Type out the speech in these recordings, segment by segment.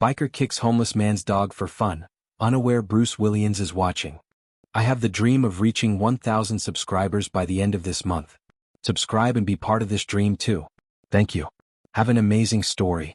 Biker kicks homeless man's dog for fun, unaware Bruce Willians is watching. I have the dream of reaching 1,000 subscribers by the end of this month. Subscribe and be part of this dream too. Thank you. Have an amazing story.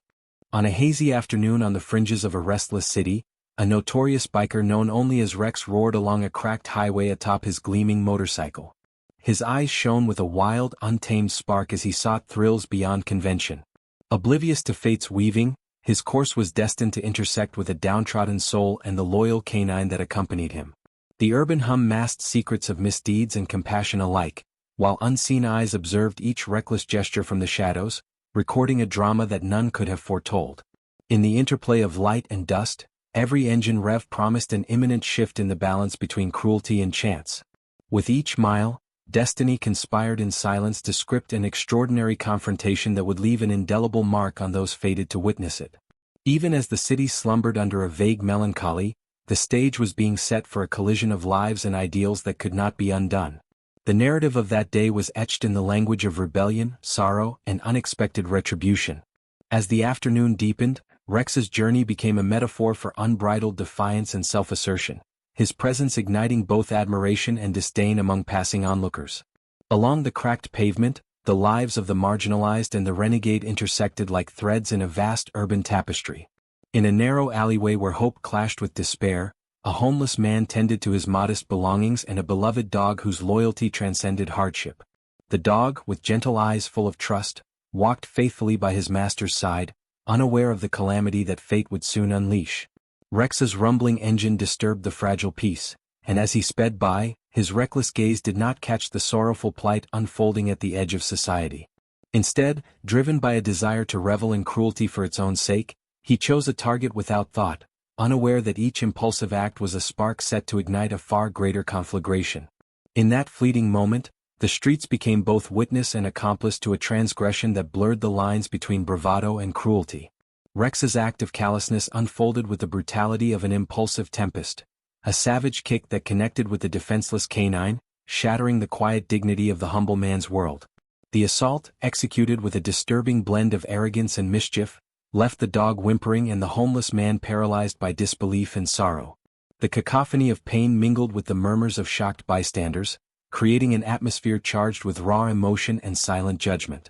On a hazy afternoon on the fringes of a restless city, a notorious biker known only as Rex roared along a cracked highway atop his gleaming motorcycle. His eyes shone with a wild, untamed spark as he sought thrills beyond convention. Oblivious to fate's weaving, his course was destined to intersect with a downtrodden soul and the loyal canine that accompanied him. The urban hum masked secrets of misdeeds and compassion alike, while unseen eyes observed each reckless gesture from the shadows, recording a drama that none could have foretold. In the interplay of light and dust, every engine rev promised an imminent shift in the balance between cruelty and chance. With each mile, destiny conspired in silence to script an extraordinary confrontation that would leave an indelible mark on those fated to witness it. Even as the city slumbered under a vague melancholy, the stage was being set for a collision of lives and ideals that could not be undone. The narrative of that day was etched in the language of rebellion, sorrow, and unexpected retribution. As the afternoon deepened, Rex's journey became a metaphor for unbridled defiance and self-assertion, his presence igniting both admiration and disdain among passing onlookers. Along the cracked pavement, the lives of the marginalized and the renegade intersected like threads in a vast urban tapestry. In a narrow alleyway where hope clashed with despair, a homeless man tended to his modest belongings and a beloved dog whose loyalty transcended hardship. The dog, with gentle eyes full of trust, walked faithfully by his master's side, unaware of the calamity that fate would soon unleash. Rex's rumbling engine disturbed the fragile peace, and as he sped by, his reckless gaze did not catch the sorrowful plight unfolding at the edge of society. Instead, driven by a desire to revel in cruelty for its own sake, he chose a target without thought, unaware that each impulsive act was a spark set to ignite a far greater conflagration. In that fleeting moment, the streets became both witness and accomplice to a transgression that blurred the lines between bravado and cruelty. Rex's act of callousness unfolded with the brutality of an impulsive tempest, a savage kick that connected with the defenseless canine, shattering the quiet dignity of the humble man's world. The assault, executed with a disturbing blend of arrogance and mischief, left the dog whimpering and the homeless man paralyzed by disbelief and sorrow. The cacophony of pain mingled with the murmurs of shocked bystanders, creating an atmosphere charged with raw emotion and silent judgment.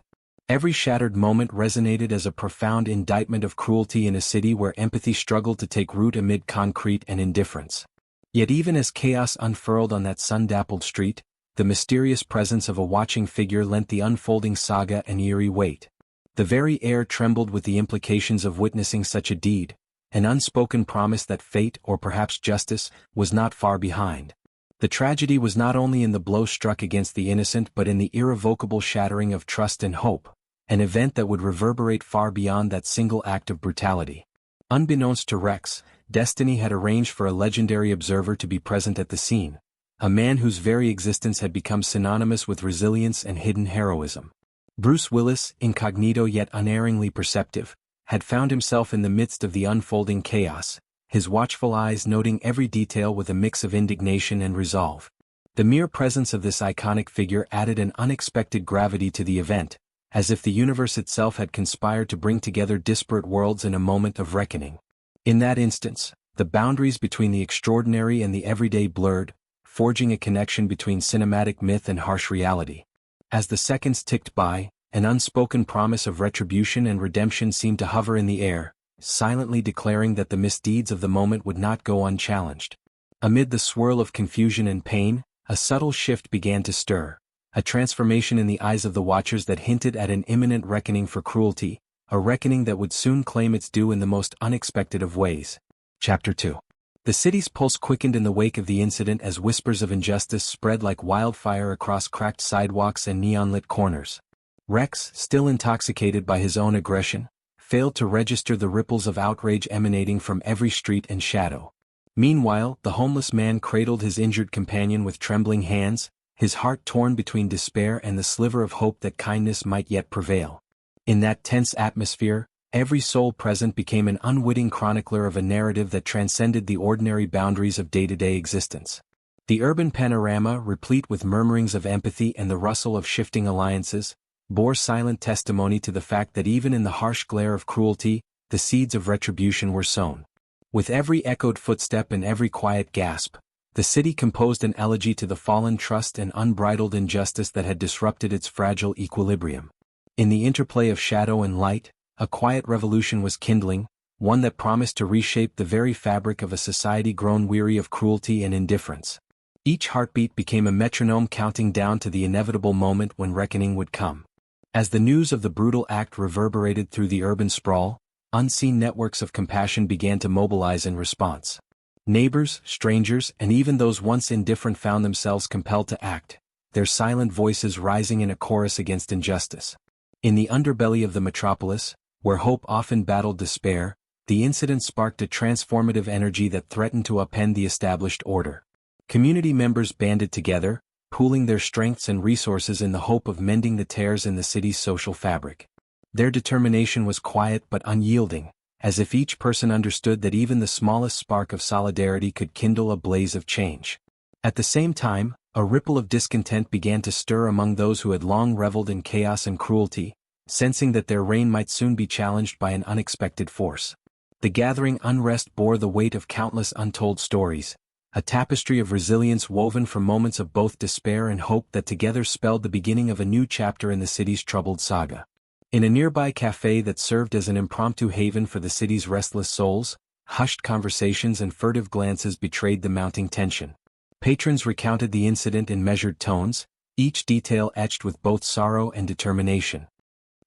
Every shattered moment resonated as a profound indictment of cruelty in a city where empathy struggled to take root amid concrete and indifference. Yet even as chaos unfurled on that sun-dappled street, the mysterious presence of a watching figure lent the unfolding saga an eerie weight. The very air trembled with the implications of witnessing such a deed, an unspoken promise that fate, or perhaps justice, was not far behind. The tragedy was not only in the blow struck against the innocent but in the irrevocable shattering of trust and hope, an event that would reverberate far beyond that single act of brutality. Unbeknownst to Rex, destiny had arranged for a legendary observer to be present at the scene, a man whose very existence had become synonymous with resilience and hidden heroism. Bruce Willis, incognito yet unerringly perceptive, had found himself in the midst of the unfolding chaos, his watchful eyes noting every detail with a mix of indignation and resolve. The mere presence of this iconic figure added an unexpected gravity to the event, as if the universe itself had conspired to bring together disparate worlds in a moment of reckoning. In that instance, the boundaries between the extraordinary and the everyday blurred, forging a connection between cinematic myth and harsh reality. As the seconds ticked by, an unspoken promise of retribution and redemption seemed to hover in the air, silently declaring that the misdeeds of the moment would not go unchallenged. Amid the swirl of confusion and pain, a subtle shift began to stir, a transformation in the eyes of the watchers that hinted at an imminent reckoning for cruelty, a reckoning that would soon claim its due in the most unexpected of ways. Chapter 2. The city's pulse quickened in the wake of the incident as whispers of injustice spread like wildfire across cracked sidewalks and neon-lit corners. Rex, still intoxicated by his own aggression, failed to register the ripples of outrage emanating from every street and shadow. Meanwhile, the homeless man cradled his injured companion with trembling hands, his heart torn between despair and the sliver of hope that kindness might yet prevail. In that tense atmosphere, every soul present became an unwitting chronicler of a narrative that transcended the ordinary boundaries of day-to-day existence. The urban panorama, replete with murmurings of empathy and the rustle of shifting alliances, bore silent testimony to the fact that even in the harsh glare of cruelty, the seeds of retribution were sown. With every echoed footstep and every quiet gasp, the city composed an elegy to the fallen trust and unbridled injustice that had disrupted its fragile equilibrium. In the interplay of shadow and light, a quiet revolution was kindling, one that promised to reshape the very fabric of a society grown weary of cruelty and indifference. Each heartbeat became a metronome counting down to the inevitable moment when reckoning would come. As the news of the brutal act reverberated through the urban sprawl, unseen networks of compassion began to mobilize in response. Neighbors, strangers, and even those once indifferent found themselves compelled to act, their silent voices rising in a chorus against injustice. In the underbelly of the metropolis, where hope often battled despair, the incident sparked a transformative energy that threatened to upend the established order. Community members banded together, pooling their strengths and resources in the hope of mending the tears in the city's social fabric. Their determination was quiet but unyielding, as if each person understood that even the smallest spark of solidarity could kindle a blaze of change. At the same time, a ripple of discontent began to stir among those who had long reveled in chaos and cruelty, sensing that their reign might soon be challenged by an unexpected force. The gathering unrest bore the weight of countless untold stories, a tapestry of resilience woven from moments of both despair and hope that together spelled the beginning of a new chapter in the city's troubled saga. In a nearby cafe that served as an impromptu haven for the city's restless souls, hushed conversations and furtive glances betrayed the mounting tension. Patrons recounted the incident in measured tones, each detail etched with both sorrow and determination.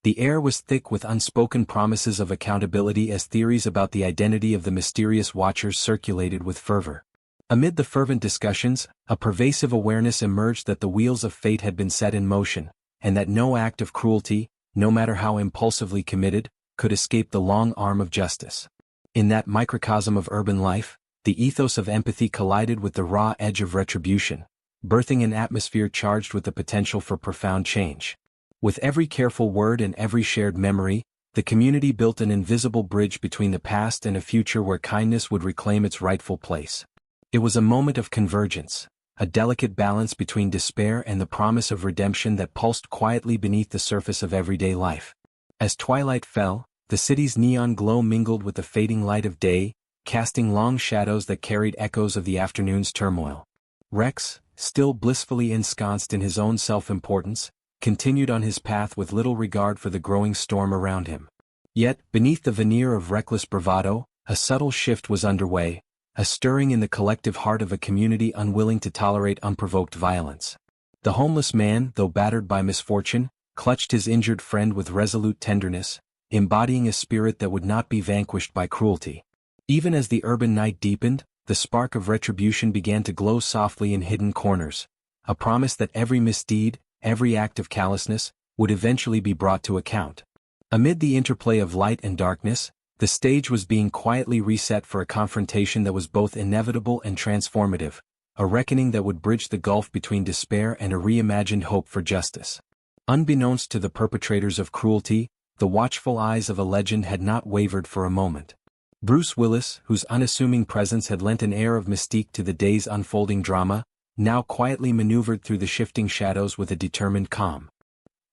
The air was thick with unspoken promises of accountability as theories about the identity of the mysterious watchers circulated with fervor. Amid the fervent discussions, a pervasive awareness emerged that the wheels of fate had been set in motion, and that no act of cruelty, no matter how impulsively committed, could escape the long arm of justice. In that microcosm of urban life, the ethos of empathy collided with the raw edge of retribution, birthing an atmosphere charged with the potential for profound change. With every careful word and every shared memory, the community built an invisible bridge between the past and a future where kindness would reclaim its rightful place. It was a moment of convergence, a delicate balance between despair and the promise of redemption that pulsed quietly beneath the surface of everyday life. As twilight fell, the city's neon glow mingled with the fading light of day, casting long shadows that carried echoes of the afternoon's turmoil. Rex, still blissfully ensconced in his own self-importance, continued on his path with little regard for the growing storm around him. Yet, beneath the veneer of reckless bravado, a subtle shift was underway, a stirring in the collective heart of a community unwilling to tolerate unprovoked violence. The homeless man, though battered by misfortune, clutched his injured friend with resolute tenderness, embodying a spirit that would not be vanquished by cruelty. Even as the urban night deepened, the spark of retribution began to glow softly in hidden corners, a promise that every misdeed, every act of callousness, would eventually be brought to account. Amid the interplay of light and darkness, the stage was being quietly reset for a confrontation that was both inevitable and transformative, a reckoning that would bridge the gulf between despair and a reimagined hope for justice. Unbeknownst to the perpetrators of cruelty, the watchful eyes of a legend had not wavered for a moment. Bruce Willis, whose unassuming presence had lent an air of mystique to the day's unfolding drama, now quietly maneuvered through the shifting shadows with a determined calm.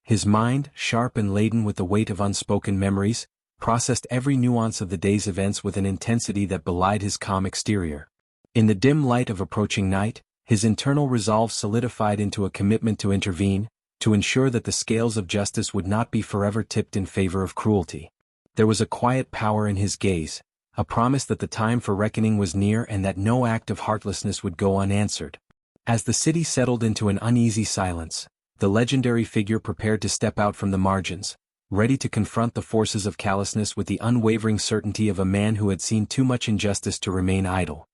His mind, sharp and laden with the weight of unspoken memories, processed every nuance of the day's events with an intensity that belied his calm exterior. In the dim light of approaching night, his internal resolve solidified into a commitment to intervene, to ensure that the scales of justice would not be forever tipped in favor of cruelty. There was a quiet power in his gaze, a promise that the time for reckoning was near and that no act of heartlessness would go unanswered. As the city settled into an uneasy silence, the legendary figure prepared to step out from the margins, ready to confront the forces of callousness with the unwavering certainty of a man who had seen too much injustice to remain idle.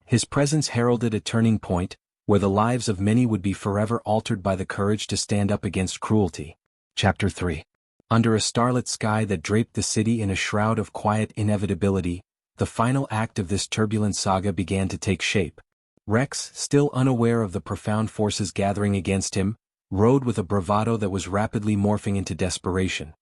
His presence heralded a turning point, where the lives of many would be forever altered by the courage to stand up against cruelty. Chapter 3. Under a starlit sky that draped the city in a shroud of quiet inevitability, the final act of this turbulent saga began to take shape. Rex, still unaware of the profound forces gathering against him, rode with a bravado that was rapidly morphing into desperation.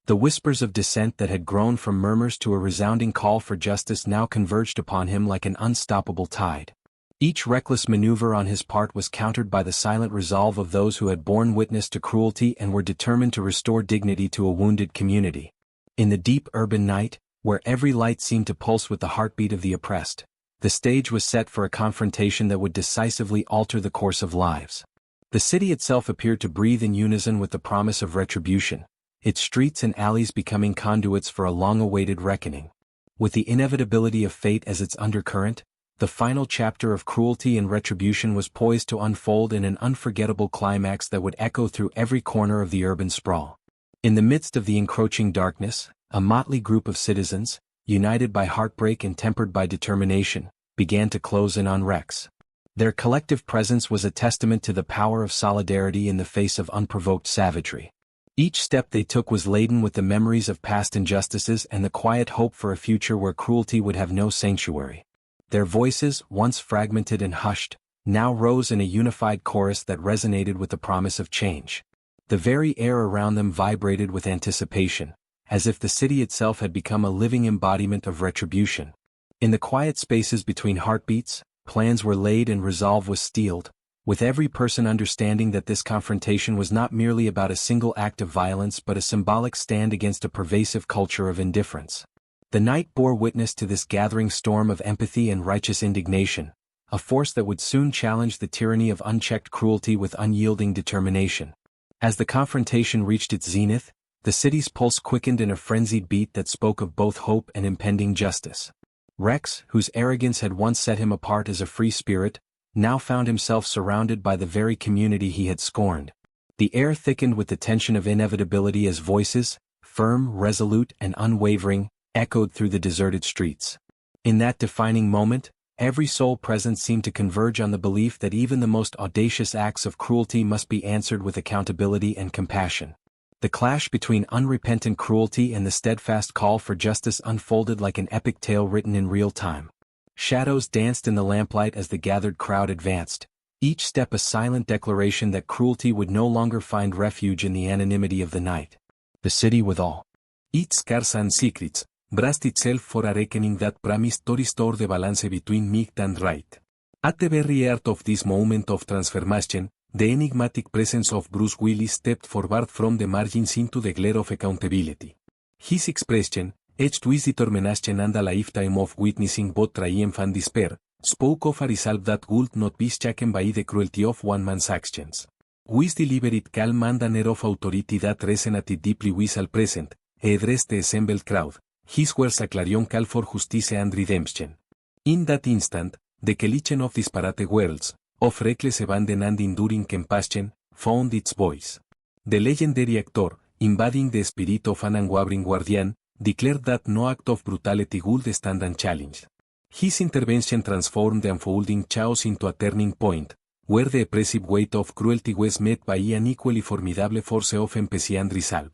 The whispers of dissent that had grown from murmurs to a resounding call for justice now converged upon him like an unstoppable tide. Each reckless maneuver on his part was countered by the silent resolve of those who had borne witness to cruelty and were determined to restore dignity to a wounded community. In the deep urban night, where every light seemed to pulse with the heartbeat of the oppressed. The stage was set for a confrontation that would decisively alter the course of lives. The city itself appeared to breathe in unison with the promise of retribution, its streets and alleys becoming conduits for a long-awaited reckoning. With the inevitability of fate as its undercurrent, the final chapter of cruelty and retribution was poised to unfold in an unforgettable climax that would echo through every corner of the urban sprawl. In the midst of the encroaching darkness, a motley group of citizens, united by heartbreak and tempered by determination, began to close in on Rex. Their collective presence was a testament to the power of solidarity in the face of unprovoked savagery. Each step they took was laden with the memories of past injustices and the quiet hope for a future where cruelty would have no sanctuary. Their voices, once fragmented and hushed, now rose in a unified chorus that resonated with the promise of change. The very air around them vibrated with anticipation, as if the city itself had become a living embodiment of retribution. In the quiet spaces between heartbeats, plans were laid and resolve was steeled, with every person understanding that this confrontation was not merely about a single act of violence but a symbolic stand against a pervasive culture of indifference. The night bore witness to this gathering storm of empathy and righteous indignation, a force that would soon challenge the tyranny of unchecked cruelty with unyielding determination. As the confrontation reached its zenith, the city's pulse quickened in a frenzied beat that spoke of both hope and impending justice. Rex, whose arrogance had once set him apart as a free spirit, now found himself surrounded by the very community he had scorned. The air thickened with the tension of inevitability as voices, firm, resolute, and unwavering, echoed through the deserted streets. In that defining moment, every soul present seemed to converge on the belief that even the most audacious acts of cruelty must be answered with accountability and compassion. The clash between unrepentant cruelty and the steadfast call for justice unfolded like an epic tale written in real time. Shadows danced in the lamplight as the gathered crowd advanced, each step a silent declaration that cruelty would no longer find refuge in the anonymity of the night. The city with all its scars and secrets braced itself for a reckoning that promised to restore the balance between might and right. At the very heart of this moment of transformation, the enigmatic presence of Bruce Willis stepped forward from the margins into the glare of accountability. His expression, etched with determination and a lifetime of witnessing both triumph and despair, spoke of a resolve that would not be shaken by the cruelty of one man's actions. With deliberate calm and an air of authority that resonated deeply with all present, he addressed the assembled crowd. His words a clarion call for justice and redemption. In that instant, the collision of disparate worlds, of reckless abandon and enduring compassion, found its voice. The legendary actor, embodying the spirit of an unwavering guardian, declared that no act of brutality would stand unchallenged. His intervention transformed the unfolding chaos into a turning point, where the oppressive weight of cruelty was met by an equally formidable force of empathy and resolve.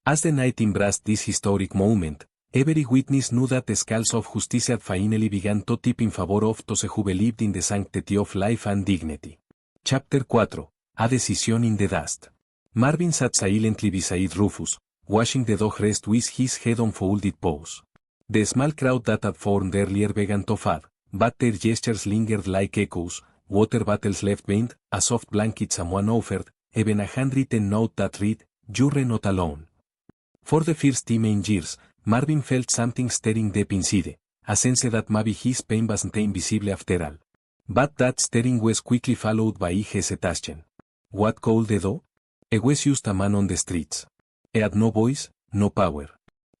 As the night embraced this historic moment, every witness knew that the scales of justice had finally begun to tip in favor of those who believed in the sanctity of life and dignity. Chapter 4. A Decision in the Dust. Marvin sat silently beside Rufus, watching the dog rest with his head on folded paws. The small crowd that had formed earlier began to fade, but their gestures lingered like echoes, water bottles left behind, a soft blanket someone offered, even a handwritten note that read, "You're not alone." For the first time in years, Marvin felt something stirring deep inside, a sense that maybe his pain wasn't invisible after all. But that stirring was quickly followed by hesitation. What could they do? He was just a man on the streets. He had no voice, no power.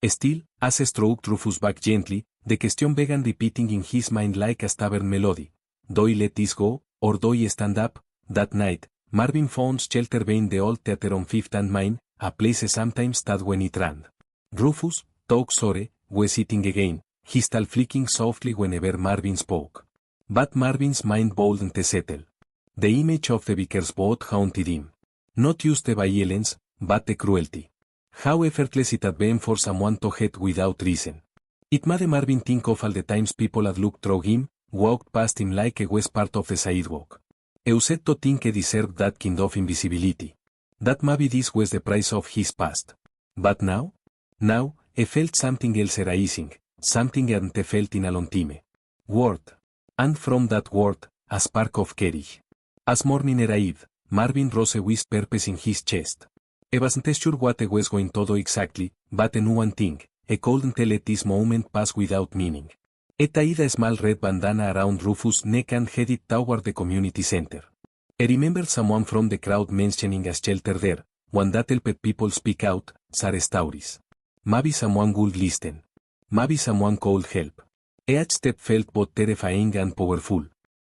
Still, as he stroked Rufus back gently, the question began repeating in his mind like a stubborn melody. Do I let this go, or do I stand up? That night, Marvin found shelter behind the old theater on Fifth and Main, a place he sometimes thought when it rained. Rufus, though sorry, was sitting again, his tail flicking softly whenever Marvin spoke. But Marvin's mind wouldn't settle. The image of the vicar's boat haunted him. Not just the violence, but the cruelty. How effortless it had been for someone to hate without reason. It made Marvin think of all the times people had looked through him, walked past him like he was part of the sidewalk. He used to think he deserved that kind of invisibility. That maybe this was the price of his past. But now? Now, he felt something else rising, something he hadn't felt in a long time. Word. And from that word, a spark of courage. As morning arrived, Marvin rose with purpose in his chest. He wasn't sure what he was going to do exactly, but he knew one thing, I couldn't let this moment pass without meaning. I tied a small red bandana around Rufus' neck and headed toward the community center. I remember someone from the crowd mentioning a shelter there, one that helped people speak out, share stories. Maybe someone would listen. Maybe someone could help. Each step felt both terrifying and powerful.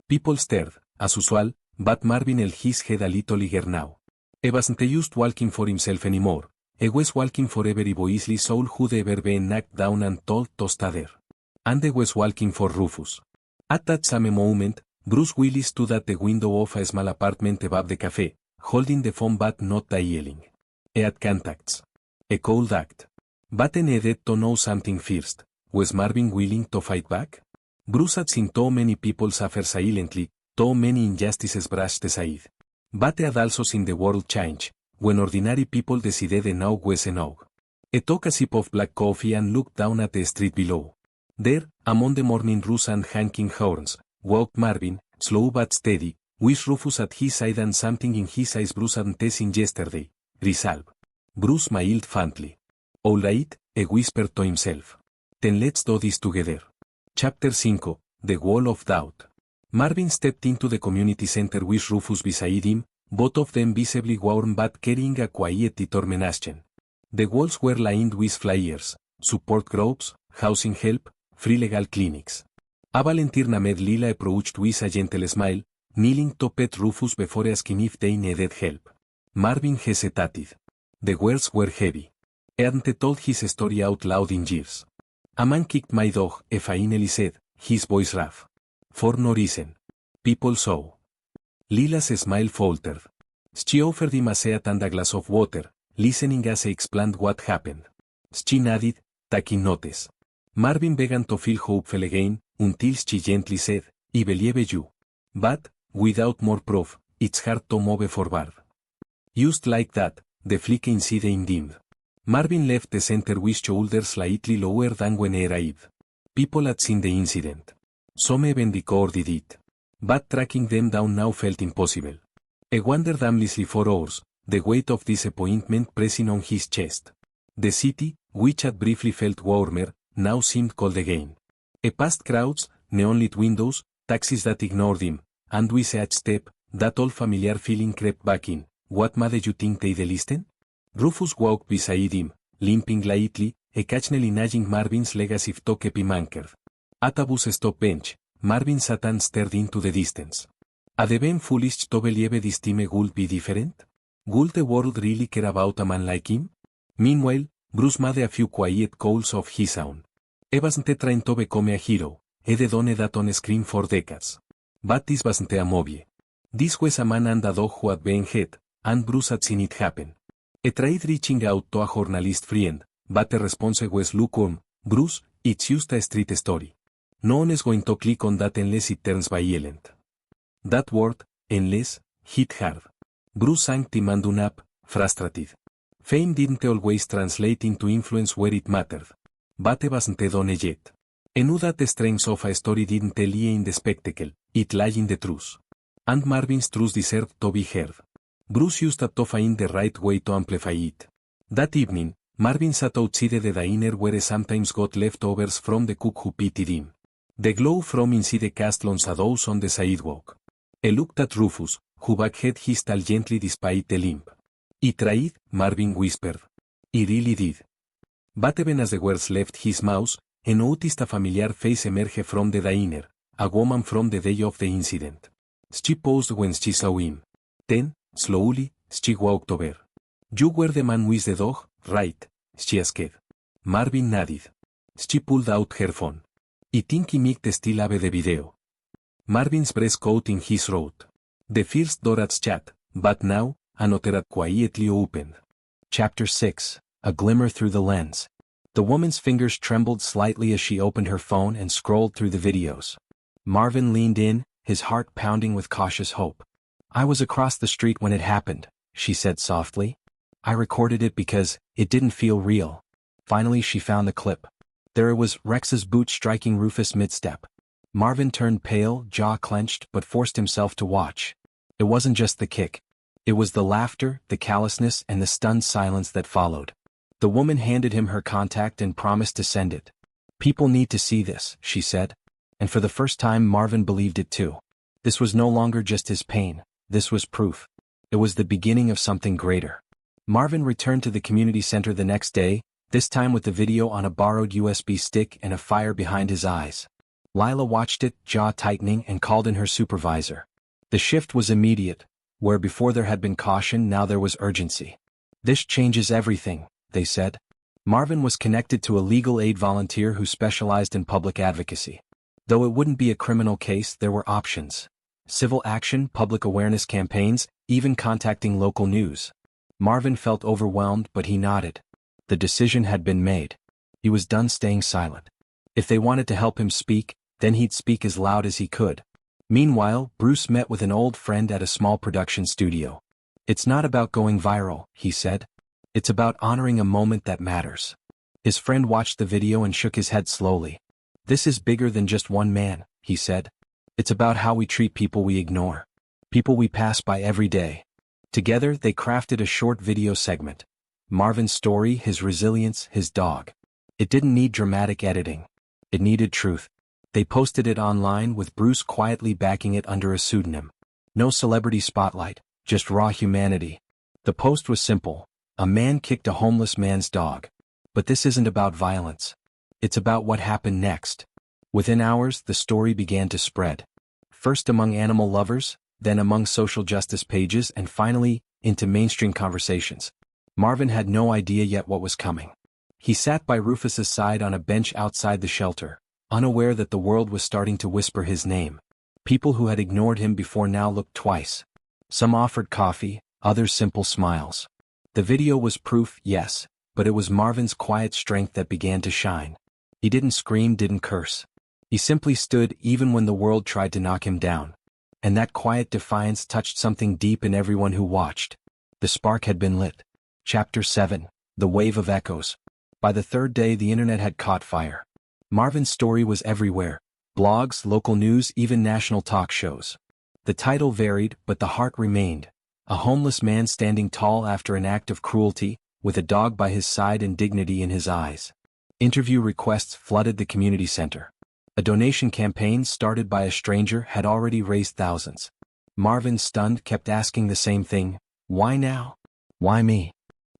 People stared, as usual, but Marvin held his head a little eager now. He wasn't just walking for himself anymore. He was walking for every voiceless soul who'd ever been knocked down and told to stay there. And he was walking for Rufus. At that same moment, Bruce Willis stood at the window of a small apartment above the cafe, holding the phone but not yelling. He had contacts. A cold act. But he needed to know something first. Was Marvin willing to fight back? Bruce had seen too many people suffer silently, too many injustices brushed aside. But he had also seen the world change, when ordinary people decided enough was enough. He took a sip of black coffee and looked down at the street below. There, among the morning roos and honking horns, walked Marvin, slow but steady, with Rufus at his side and something in his eyes Bruce hadn't seen yesterday. Resolve. Bruce smiled faintly. All right, he whispered to himself. Then let's do this together. Chapter 5, The Wall of Doubt. Marvin stepped into the community center with Rufus beside him, both of them visibly warm but carrying a quiet determination. The walls were lined with flyers, support groups, housing help, free legal clinics. A volunteer named Lila approached with a gentle smile, kneeling to pet Rufus before asking if they needed help. Marvin hesitated. The words were heavy. He hadn't told his story out loud in years. A man kicked my dog, he finally said, his voice rough. For no reason. People saw. Lila's smile faltered. She offered him a seat and a glass of water, listening as he explained what happened. She nodded, taking notice. Marvin began to feel hopeful again, until she gently said, I believe you. But, without more proof, it's hard to move forward. Just like that, the flick inside him dimmed. Marvin left the center with shoulders slightly lower than when he arrived. People had seen the incident. Some even recorded it. But tracking them down now felt impossible. He wandered aimlessly for hours, the weight of disappointment pressing on his chest. The city, which had briefly felt warmer, now seemed cold again. He passed crowds, neon-lit windows, taxis that ignored him, and with each step, that old familiar feeling crept back in. What made you think they'd listen? Rufus walked beside him, limping lightly, occasionally nudging Marvin's leg as if to keep him anchored. At a bus stop bench, Marvin sat and stared into the distance. Had he been foolish to believe this team would be different? Would the world really care about a man like him? Meanwhile, Bruce made a few quiet calls of his own. He wasn't trying to become a hero, he'd done that on screen for decades. But this wasn't a movie. This was a man and a dog who had been hit, and Bruce had seen it happen. He tried reaching out to a journalist friend, but the response was lukewarm. Bruce, it's just a street story. No one is going to click on that unless it turns violent. That word, unless, hit hard. Bruce sank the man up, frustrated. Fame didn't always translate into influence where it mattered. But it wasn't done yet. He knew that the strength of a story didn't lie in the spectacle, it lay in the truth. And Marvin's truth deserved to be heard. Bruce used to find the right way to amplify it. That evening, Marvin sat outside the diner where he sometimes got leftovers from the cook who pitied him. The glow from inside cast long shadows on the sidewalk. He looked at Rufus, who backed his tail gently despite the limp. "I tried," Marvin whispered. "I really did." But even as the words left his mouth, he noticed a familiar face emerge from the diner, a woman from the day of the incident. She paused when she saw him. Then, slowly, she walked over. "You were the man with the dog, right?" she asked. Marvin nodded. She pulled out her phone. "I think I might still have the video." Marvin's breath caught in his throat. The first door had shut, but now, another had quietly opened. Chapter 6, A Glimmer Through the Lens. The woman's fingers trembled slightly as she opened her phone and scrolled through the videos. Marvin leaned in, his heart pounding with cautious hope. "I was across the street when it happened," she said softly. "I recorded it because it didn't feel real." Finally she found the clip. There it was, Rex's boot striking Rufus mid-step. Marvin turned pale, jaw clenched, but forced himself to watch. It wasn't just the kick. It was the laughter, the callousness, and the stunned silence that followed. The woman handed him her contact and promised to send it. "People need to see this," she said. And for the first time Marvin believed it too. This was no longer just his pain, this was proof. It was the beginning of something greater. Marvin returned to the community center the next day, this time with the video on a borrowed USB stick and a fire behind his eyes. Lila watched it, jaw tightening, and called in her supervisor. The shift was immediate. Where before there had been caution, now there was urgency. "This changes everything," they said. Marvin was connected to a legal aid volunteer who specialized in public advocacy. Though it wouldn't be a criminal case, there were options. Civil action, public awareness campaigns, even contacting local news. Marvin felt overwhelmed, but he nodded. The decision had been made. He was done staying silent. If they wanted to help him speak, then he'd speak as loud as he could. Meanwhile, Bruce met with an old friend at a small production studio. "It's not about going viral," he said. "It's about honoring a moment that matters." His friend watched the video and shook his head slowly. "This is bigger than just one man," he said. "It's about how we treat people we ignore. People we pass by every day." Together, they crafted a short video segment. Marvin's story, his resilience, his dog. It didn't need dramatic editing. It needed truth. They posted it online with Bruce quietly backing it under a pseudonym. No celebrity spotlight, just raw humanity. The post was simple. A man kicked a homeless man's dog. But this isn't about violence. It's about what happened next. Within hours, the story began to spread. First among animal lovers, then among social justice pages, and finally, into mainstream conversations. Marvin had no idea yet what was coming. He sat by Rufus's side on a bench outside the shelter, unaware that the world was starting to whisper his name. People who had ignored him before now looked twice. Some offered coffee, others simple smiles. The video was proof, yes, but it was Marvin's quiet strength that began to shine. He didn't scream, didn't curse. He simply stood even when the world tried to knock him down. And that quiet defiance touched something deep in everyone who watched. The spark had been lit. Chapter 7, The Wave of Echoes. By the third day the internet had caught fire. Marvin's story was everywhere. Blogs, local news, even national talk shows. The title varied, but the heart remained. A homeless man standing tall after an act of cruelty, with a dog by his side and dignity in his eyes. Interview requests flooded the community center. A donation campaign started by a stranger had already raised thousands. Marvin, stunned, kept asking the same thing. Why now? Why me?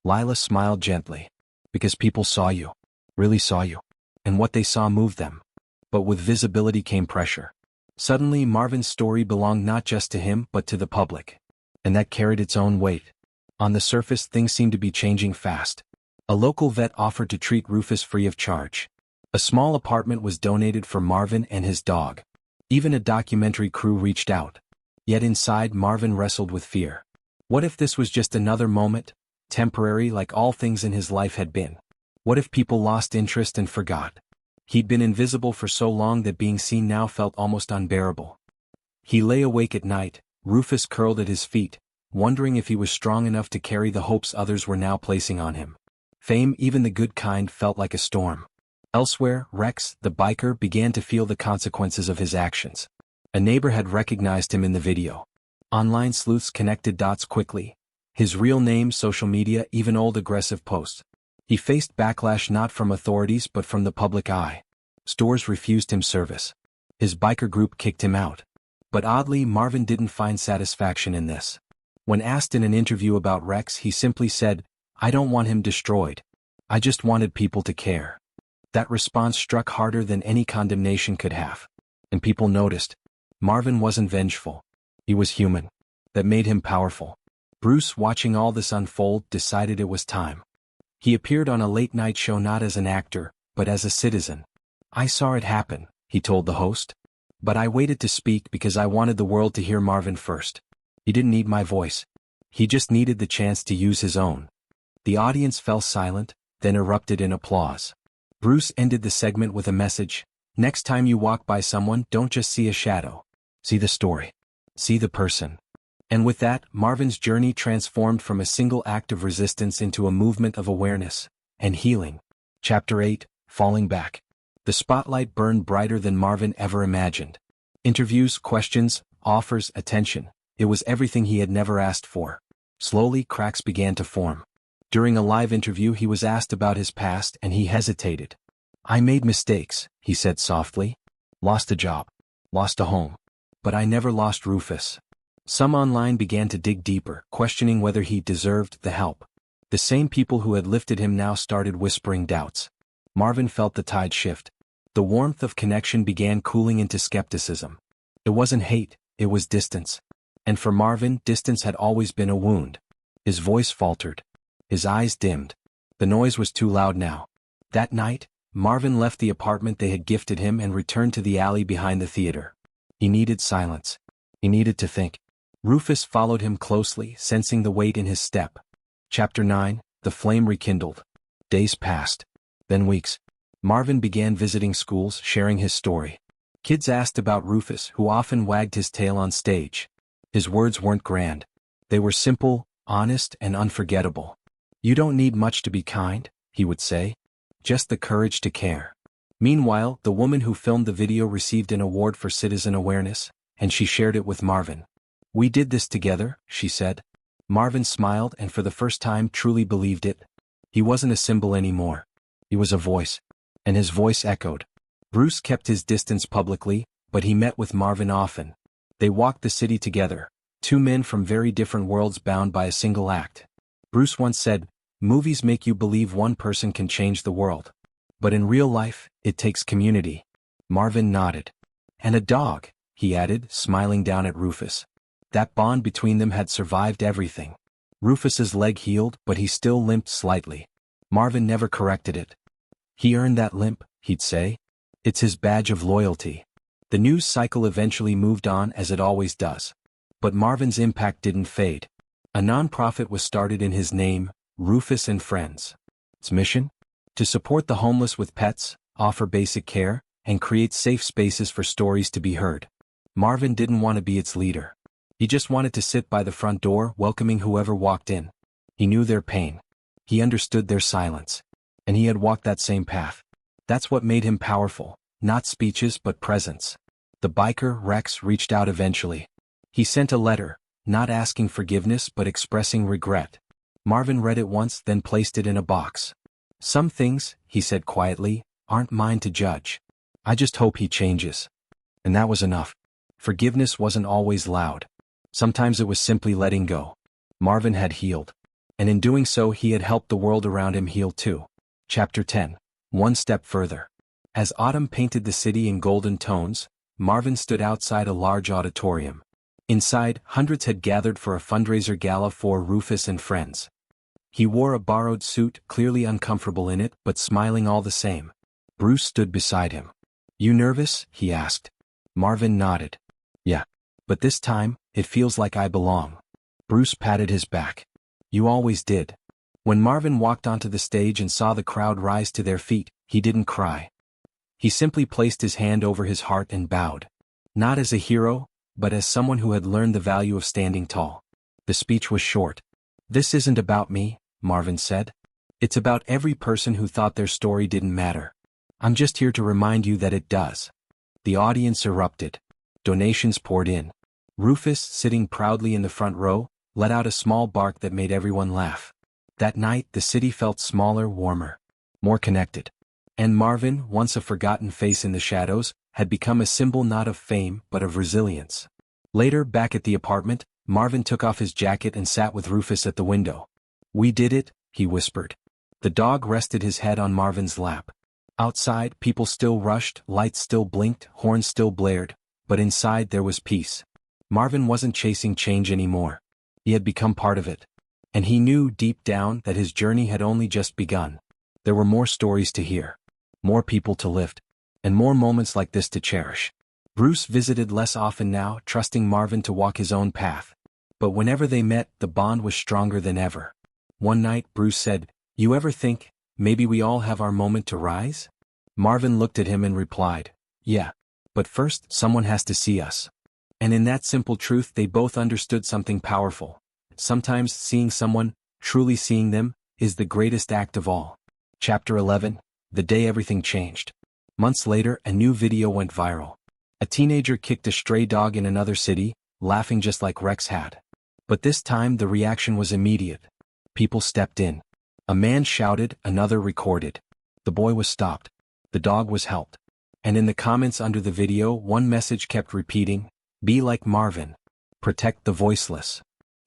Lila smiled gently. Because people saw you. Really saw you. And what they saw moved them. But with visibility came pressure. Suddenly Marvin's story belonged not just to him but to the public. And that carried its own weight. On the surface things seemed to be changing fast. A local vet offered to treat Rufus free of charge. A small apartment was donated for Marvin and his dog. Even a documentary crew reached out. Yet inside Marvin wrestled with fear. What if this was just another moment, temporary like all things in his life had been? What if people lost interest and forgot? He'd been invisible for so long that being seen now felt almost unbearable. He lay awake at night, Rufus curled at his feet, wondering if he was strong enough to carry the hopes others were now placing on him. Fame, even the good kind, felt like a storm. Elsewhere, Rex, the biker, began to feel the consequences of his actions. A neighbor had recognized him in the video. Online sleuths connected dots quickly. His real name, social media, even old aggressive posts. He faced backlash not from authorities but from the public eye. Stores refused him service. His biker group kicked him out. But oddly, Marvin didn't find satisfaction in this. When asked in an interview about Rex, he simply said, "I don't want him destroyed. I just wanted people to care." That response struck harder than any condemnation could have. And people noticed. Marvin wasn't vengeful. He was human. That made him powerful. Bruce, watching all this unfold, decided it was time. He appeared on a late-night show not as an actor, but as a citizen. "I saw it happen," he told the host. "But I waited to speak because I wanted the world to hear Marvin first. He didn't need my voice. He just needed the chance to use his own." The audience fell silent, then erupted in applause. Bruce ended the segment with a message. "Next time you walk by someone, don't just see a shadow. See the story. See the person." And with that, Marvin's journey transformed from a single act of resistance into a movement of awareness and healing. Chapter 8, Falling Back. The spotlight burned brighter than Marvin ever imagined. Interviews, questions, offers, attention. It was everything he had never asked for. Slowly, cracks began to form. During a live interview he was asked about his past and he hesitated. "I made mistakes," he said softly. "Lost a job. Lost a home. But I never lost Rufus." Some online began to dig deeper, questioning whether he deserved the help. The same people who had lifted him now started whispering doubts. Marvin felt the tide shift. The warmth of connection began cooling into skepticism. It wasn't hate, it was distance. And for Marvin, distance had always been a wound. His voice faltered. His eyes dimmed. The noise was too loud now. That night, Marvin left the apartment they had gifted him and returned to the alley behind the theater. He needed silence. He needed to think. Rufus followed him closely, sensing the weight in his step. Chapter 9, The Flame Rekindled. Days passed. Then weeks. Marvin began visiting schools, sharing his story. Kids asked about Rufus, who often wagged his tail on stage. His words weren't grand. They were simple, honest, and unforgettable. "You don't need much to be kind," he would say. "Just the courage to care." Meanwhile, the woman who filmed the video received an award for citizen awareness, and she shared it with Marvin. "We did this together," she said. Marvin smiled and for the first time truly believed it. He wasn't a symbol anymore. He was a voice. And his voice echoed. Bruce kept his distance publicly, but he met with Marvin often. They walked the city together, two men from very different worlds bound by a single act. Bruce once said, "Movies make you believe one person can change the world. But in real life, it takes community." Marvin nodded. "And a dog," he added, smiling down at Rufus. That bond between them had survived everything. Rufus's leg healed, but he still limped slightly. Marvin never corrected it. "He earned that limp," he'd say. "It's his badge of loyalty." The news cycle eventually moved on as it always does. But Marvin's impact didn't fade. A nonprofit was started in his name, Rufus and Friends. Its mission? To support the homeless with pets, offer basic care, and create safe spaces for stories to be heard. Marvin didn't want to be its leader. He just wanted to sit by the front door, welcoming whoever walked in. He knew their pain. He understood their silence. And he had walked that same path. That's what made him powerful, not speeches but presence. The biker, Rex, reached out eventually. He sent a letter, not asking forgiveness but expressing regret. Marvin read it once, then placed it in a box. "Some things," he said quietly, "aren't mine to judge. I just hope he changes." And that was enough. Forgiveness wasn't always loud. Sometimes it was simply letting go. Marvin had healed. And in doing so he had helped the world around him heal too. Chapter 10. One Step Further. As autumn painted the city in golden tones, Marvin stood outside a large auditorium. Inside, hundreds had gathered for a fundraiser gala for Rufus and Friends. He wore a borrowed suit, clearly uncomfortable in it, but smiling all the same. Bruce stood beside him. "You nervous?" he asked. Marvin nodded. "Yeah. But this time, it feels like I belong." Bruce patted his back. "You always did." When Marvin walked onto the stage and saw the crowd rise to their feet, he didn't cry. He simply placed his hand over his heart and bowed. Not as a hero, but as someone who had learned the value of standing tall. The speech was short. "This isn't about me," Marvin said. "It's about every person who thought their story didn't matter. I'm just here to remind you that it does." The audience erupted. Donations poured in. Rufus, sitting proudly in the front row, let out a small bark that made everyone laugh. That night the city felt smaller, warmer, more connected. And Marvin, once a forgotten face in the shadows, had become a symbol not of fame but of resilience. Later, back at the apartment, Marvin took off his jacket and sat with Rufus at the window. "We did it," he whispered. The dog rested his head on Marvin's lap. Outside, people still rushed, lights still blinked, horns still blared, but inside there was peace. Marvin wasn't chasing change anymore. He had become part of it. And he knew deep down that his journey had only just begun. There were more stories to hear, more people to lift, and more moments like this to cherish. Bruce visited less often now, trusting Marvin to walk his own path. But whenever they met, the bond was stronger than ever. One night, Bruce said, "You ever think, maybe we all have our moment to rise?" Marvin looked at him and replied, "Yeah. But first, someone has to see us." And in that simple truth they both understood something powerful. Sometimes seeing someone, truly seeing them, is the greatest act of all. Chapter 11. The Day Everything Changed. Months later, a new video went viral. A teenager kicked a stray dog in another city, laughing just like Rex had. But this time the reaction was immediate. People stepped in. A man shouted, another recorded. The boy was stopped. The dog was helped. And in the comments under the video, one message kept repeating, "Be like Marvin. Protect the voiceless."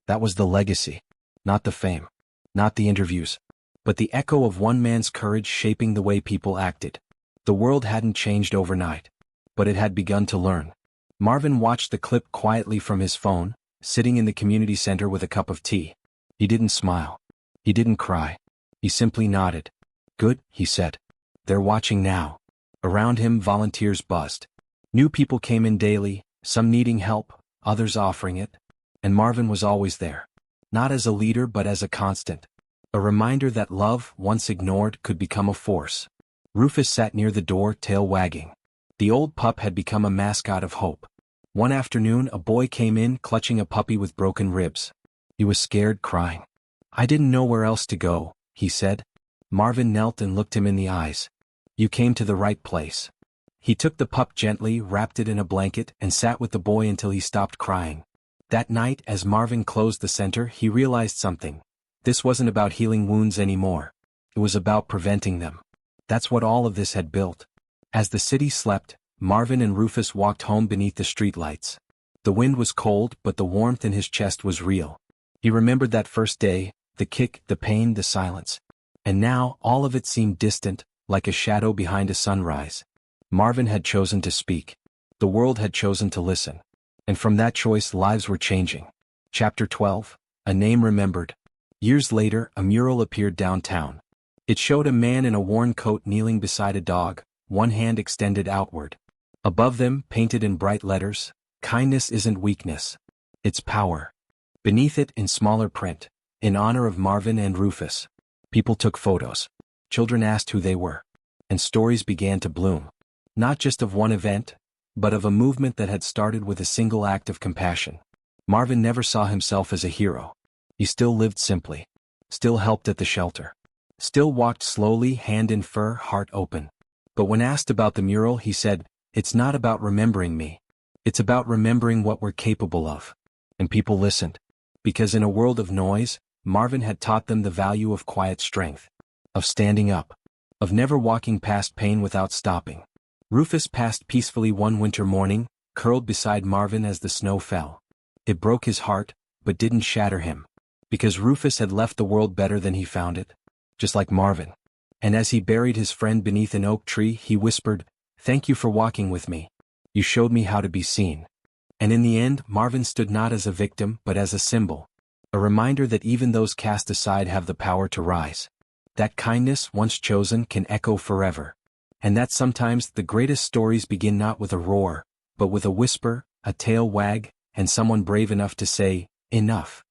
That was the legacy. Not the fame. Not the interviews. But the echo of one man's courage shaping the way people acted. The world hadn't changed overnight. But it had begun to learn. Marvin watched the clip quietly from his phone, sitting in the community center with a cup of tea. He didn't smile. He didn't cry. He simply nodded. "Good," he said. "They're watching now." Around him, volunteers buzzed. New people came in daily, some needing help, others offering it. And Marvin was always there. Not as a leader but as a constant. A reminder that love, once ignored, could become a force. Rufus sat near the door, tail wagging. The old pup had become a mascot of hope. One afternoon, a boy came in clutching a puppy with broken ribs. He was scared, crying. "I didn't know where else to go," he said. Marvin knelt and looked him in the eyes. "You came to the right place." He took the pup gently, wrapped it in a blanket, and sat with the boy until he stopped crying. That night, as Marvin closed the center, he realized something. This wasn't about healing wounds anymore. It was about preventing them. That's what all of this had built. As the city slept, Marvin and Rufus walked home beneath the streetlights. The wind was cold, but the warmth in his chest was real. He remembered that first day, the kick, the pain, the silence. And now, all of it seemed distant, like a shadow behind a sunrise. Marvin had chosen to speak. The world had chosen to listen. And from that choice, lives were changing. Chapter 12, A Name Remembered. Years later, a mural appeared downtown. It showed a man in a worn coat kneeling beside a dog, one hand extended outward. Above them, painted in bright letters, "Kindness isn't weakness. It's power." Beneath it, in smaller print, "In honor of Marvin and Rufus." People took photos. Children asked who they were. And stories began to bloom. Not just of one event, but of a movement that had started with a single act of compassion. Marvin never saw himself as a hero. He still lived simply. Still helped at the shelter. Still walked slowly, hand in fur, heart open. But when asked about the mural, he said, "It's not about remembering me. It's about remembering what we're capable of." And people listened. Because in a world of noise, Marvin had taught them the value of quiet strength. Of standing up. Of never walking past pain without stopping. Rufus passed peacefully one winter morning, curled beside Marvin as the snow fell. It broke his heart, but didn't shatter him. Because Rufus had left the world better than he found it. Just like Marvin. And as he buried his friend beneath an oak tree, he whispered, "Thank you for walking with me. You showed me how to be seen." And in the end, Marvin stood not as a victim, but as a symbol. A reminder that even those cast aside have the power to rise. That kindness, once chosen, can echo forever. And that sometimes the greatest stories begin not with a roar, but with a whisper, a tail wag, and someone brave enough to say, "Enough."